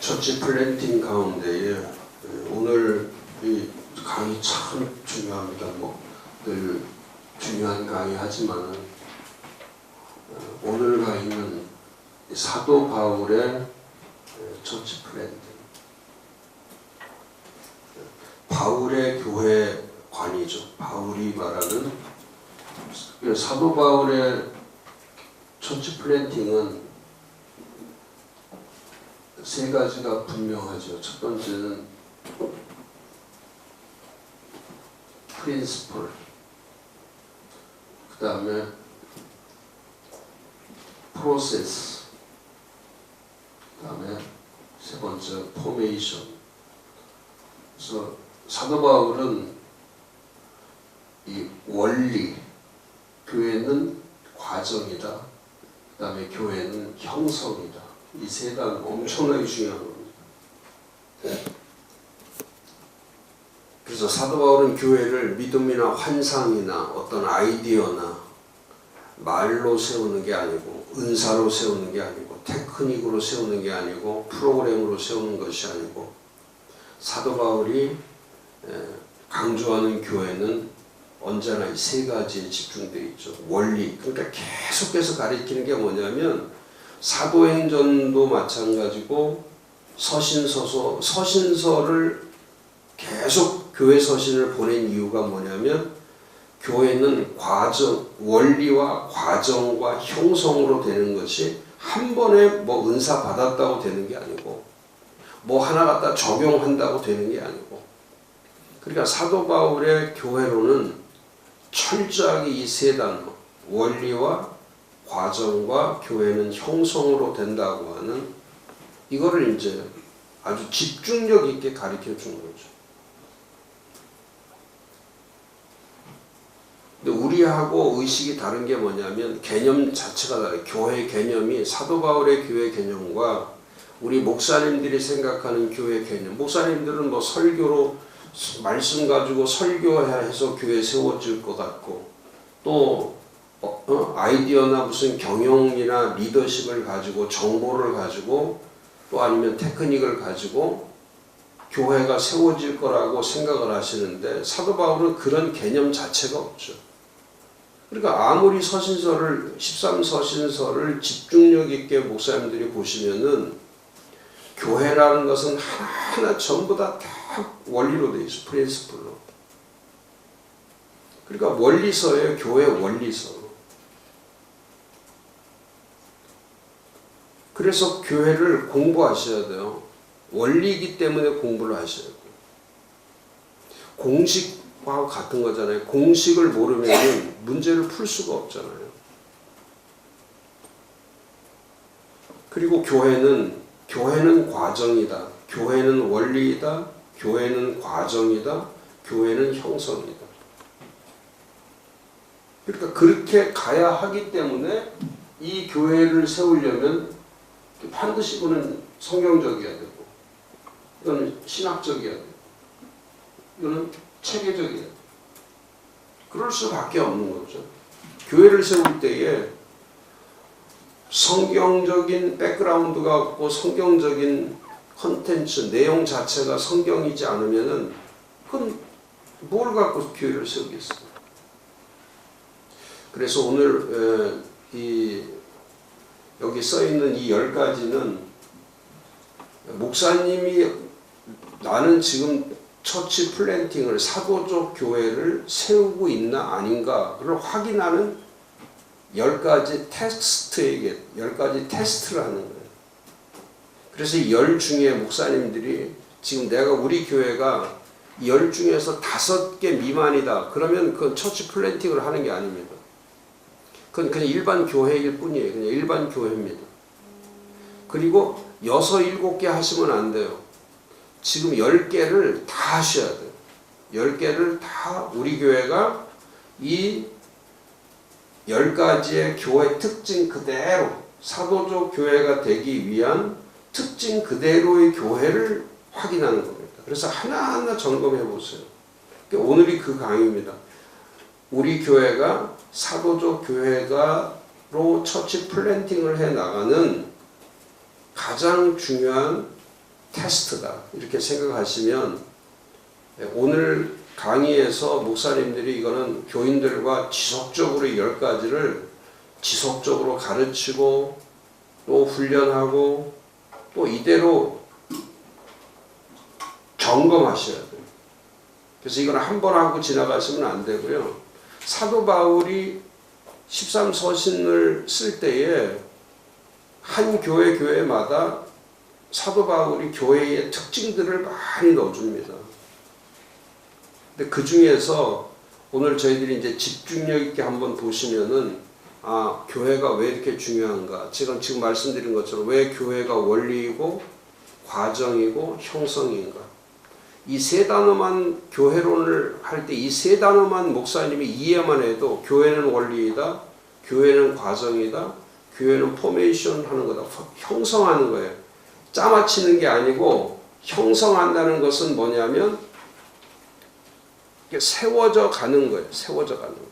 처치 플랜팅 가운데에 오늘 이 강의 참 중요합니다. 늘 중요한 강의 하지만은 오늘 강의는 사도 바울의 처치 플랜팅, 바울의 교회관이죠. 바울이 말하는 사도 바울의 처치 플랜팅은 세 가지가 분명하죠. 첫 번째는 프린시플, 그 다음에 프로세스, 그 다음에 세 번째 포메이션. 그래서 사도 바울은 이 원리, 교회는 과정이다, 그 다음에 교회는 형성이다. 이 세 단어 엄청나게 중요한 겁니다. 그래서 사도 바울은 교회를 믿음이나 환상이나 어떤 아이디어나 말로 세우는 게 아니고, 은사로 세우는 게 아니고, 테크닉으로 세우는 게 아니고, 프로그램으로 세우는 것이 아니고, 사도 바울이 강조하는 교회는 언제나 이 세 가지에 집중되어 있죠. 원리, 그러니까 계속해서 가리키는 게 뭐냐면 사도행전도 마찬가지고 서신서를 계속 교회 서신을 보낸 이유가 뭐냐면 교회는 원리와 과정과 형성으로 되는 것이 한 번에 뭐 은사 받았다고 되는 게 아니고 뭐 하나 갖다 적용한다고 되는 게 아니고, 그러니까 사도 바울의 교회로는 철저하게 이 세 단어 원리와 과정과 교회는 형성으로 된다고 하는 이거를 이제 아주 집중력 있게 가르쳐 주는 거죠. 근데 우리하고 의식이 다른 게 뭐냐면 개념 자체가 달라요. 교회 개념이 사도 바울의 교회 개념과 우리 목사님들이 생각하는 교회 개념. 목사님들은 뭐 설교로 말씀 가지고 설교해서 교회 세워질 것 같고, 또 아이디어나 무슨 경영이나 리더십을 가지고 정보를 가지고 또 아니면 테크닉을 가지고 교회가 세워질 거라고 생각을 하시는데 사도 바울은 그런 개념 자체가 없죠. 그러니까 아무리 13서신서를 집중력 있게 목사님들이 보시면은 교회라는 것은 하나하나 전부 다 원리로 되어 있어. 프린시플로. 그러니까 원리서예요. 교회 원리서. 그래서 교회를 공부하셔야 돼요. 원리이기 때문에 공부를 하셔야 돼요. 공식과 같은 거잖아요. 공식을 모르면 문제를 풀 수가 없잖아요. 그리고 교회는 과정이다. 교회는 원리이다. 교회는 과정이다. 교회는 형성이다. 그러니까 그렇게 가야 하기 때문에 이 교회를 세우려면 반드시 이거는 성경적이어야 되고, 이거는 신학적이어야 되고, 이거는 체계적이어야 되고, 그럴 수밖에 없는 거죠. 교회를 세울 때에 성경적인 백그라운드가 없고 성경적인 컨텐츠, 내용 자체가 성경이지 않으면은 그건 뭘 갖고 교회를 세우겠어요. 그래서 오늘 여기 써있는 이 10가지는 목사님이 나는 지금 처치 플랜팅을 사도적 교회를 세우고 있나 아닌가를 확인하는 10가지 테스트에게 10가지 테스트를 하는 거예요. 그래서 이 10 중에 목사님들이 지금 내가 우리 교회가 10 중에서 5개 미만이다. 그러면 그건 처치 플랜팅을 하는 게 아닙니다. 그건 그냥 일반 교회일 뿐이에요. 그냥 일반 교회입니다. 그리고 6, 7개 하시면 안 돼요. 지금 10개를 다 하셔야 돼요. 10개를 다 우리 교회가 이 10가지의 교회 특징 그대로 사도적 교회가 되기 위한 특징 그대로의 교회를 확인하는 겁니다. 그래서 하나하나 점검해 보세요. 오늘이 그 강의입니다. 우리 교회가 사도적 교회가로 처치 플랜팅을 해 나가는 가장 중요한 테스트다. 이렇게 생각하시면 오늘 강의에서 목사님들이 이거는 교인들과 지속적으로 10가지를 지속적으로 가르치고 또 훈련하고 또 이대로 점검하셔야 돼요. 그래서 이건 한 번 하고 지나가시면 안 되고요. 사도 바울이 13서신을 쓸 때에 한 교회마다 사도 바울이 교회의 특징들을 많이 넣어줍니다. 근데 그 중에서 오늘 저희들이 이제 집중력 있게 한번 보시면은 교회가 왜 이렇게 중요한가? 지금 말씀드린 것처럼 왜 교회가 원리이고 과정이고 형성인가? 이 세 단어만 교회론을 할 때 이 세 단어만 목사님이 이해만 해도 교회는 원리이다, 교회는 과정이다, 교회는 포메이션 하는 거다, 형성하는 거예요. 짜맞히는 게 아니고 형성한다는 것은 뭐냐면 세워져 가는 거예요. 세워져 가는 거예요.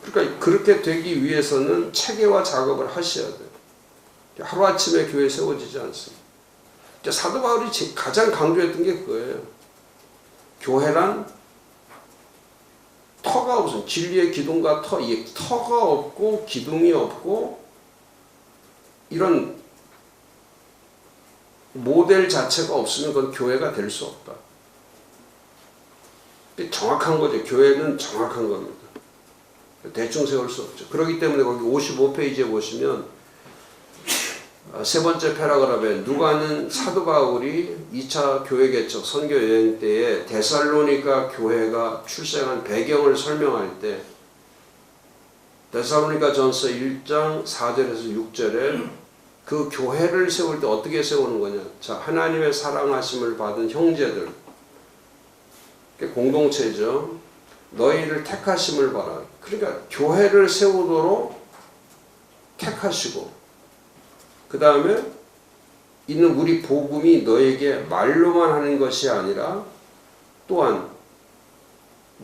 그러니까 그렇게 되기 위해서는 체계화 작업을 하셔야 돼요. 하루아침에 교회 세워지지 않습니다. 사도 바울이 가장 강조했던 게 그거예요. 교회란 터가 없어. 진리의 기둥과 이 터가 없고 기둥이 없고 이런 모델 자체가 없으면 그건 교회가 될 수 없다. 정확한 거죠. 교회는 정확한 겁니다. 대충 세울 수 없죠. 그렇기 때문에 거기 55페이지에 보시면 세 번째 패러그래프에 누가는 사도 바울이 2차 교회 개척 선교 여행 때에 데살로니가 교회가 출생한 배경을 설명할 때 데살로니가 전서 1장 4절에서 6절에 그 교회를 세울 때 어떻게 세우는 거냐. 자, 하나님의 사랑하심을 받은 형제들, 공동체죠. 너희를 택하심을 봐라. 그러니까 교회를 세우도록 택하시고 그 다음에 있는 우리 복음이 너에게 말로만 하는 것이 아니라 또한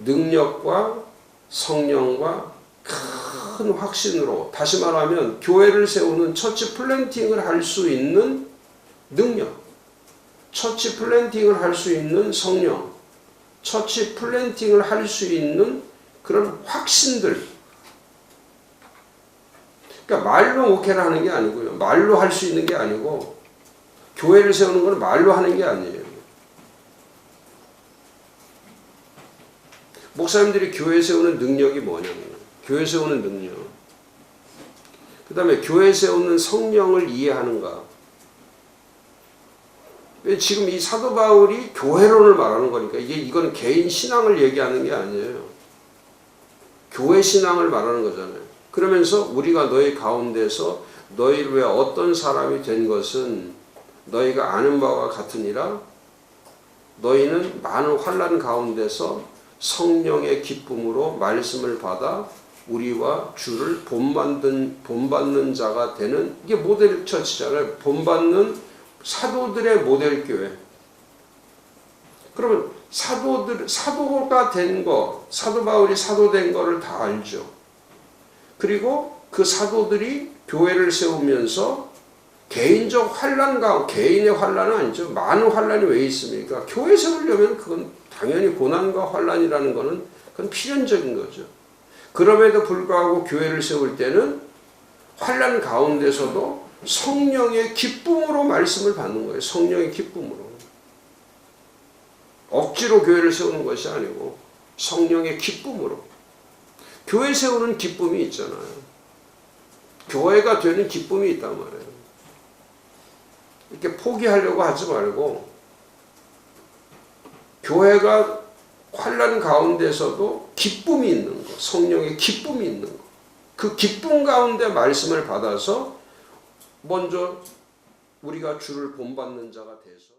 능력과 성령과 큰 확신으로, 다시 말하면 교회를 세우는 처치 플랜팅을 할 수 있는 능력, 처치 플랜팅을 할 수 있는 성령, 처치 플랜팅을 할 수 있는 그런 확신들. 그러니까 말로 목회를 하는 게 아니고요. 말로 할 수 있는 게 아니고 교회를 세우는 건 말로 하는 게 아니에요. 목사님들이 교회 세우는 능력이 뭐냐면 교회 세우는 능력. 그 다음에 교회 세우는 성령을 이해하는가. 지금 이 사도 바울이 교회론을 말하는 거니까 이건 개인 신앙을 얘기하는 게 아니에요. 교회 신앙을 말하는 거잖아요. 그러면서 우리가 너희 가운데서 너희를 위해 어떤 사람이 된 것은 너희가 아는 바와 같으니라. 너희는 많은 환난 가운데서 성령의 기쁨으로 말씀을 받아 우리와 주를 본받는 자가 되는, 이게 모델 처치잖아요. 본받는 사도들의 모델 교회. 그러면 사도가 된 거, 사도 바울이 사도된 거를 다 알죠. 그리고 그 사도들이 교회를 세우면서 개인적 개인의 환난은 아니죠. 많은 환난이 왜 있습니까? 교회 세우려면 그건 당연히 고난과 환난이라는 거는 그건 필연적인 거죠. 그럼에도 불구하고 교회를 세울 때는 환난 가운데서도 성령의 기쁨으로 말씀을 받는 거예요. 성령의 기쁨으로. 억지로 교회를 세우는 것이 아니고 성령의 기쁨으로. 교회 세우는 기쁨이 있잖아요. 교회가 되는 기쁨이 있단 말이에요. 이렇게 포기하려고 하지 말고 교회가 환난 가운데서도 기쁨이 있는 거, 성령의 기쁨이 있는 거. 그 기쁨 가운데 말씀을 받아서 먼저 우리가 주를 본받는 자가 돼서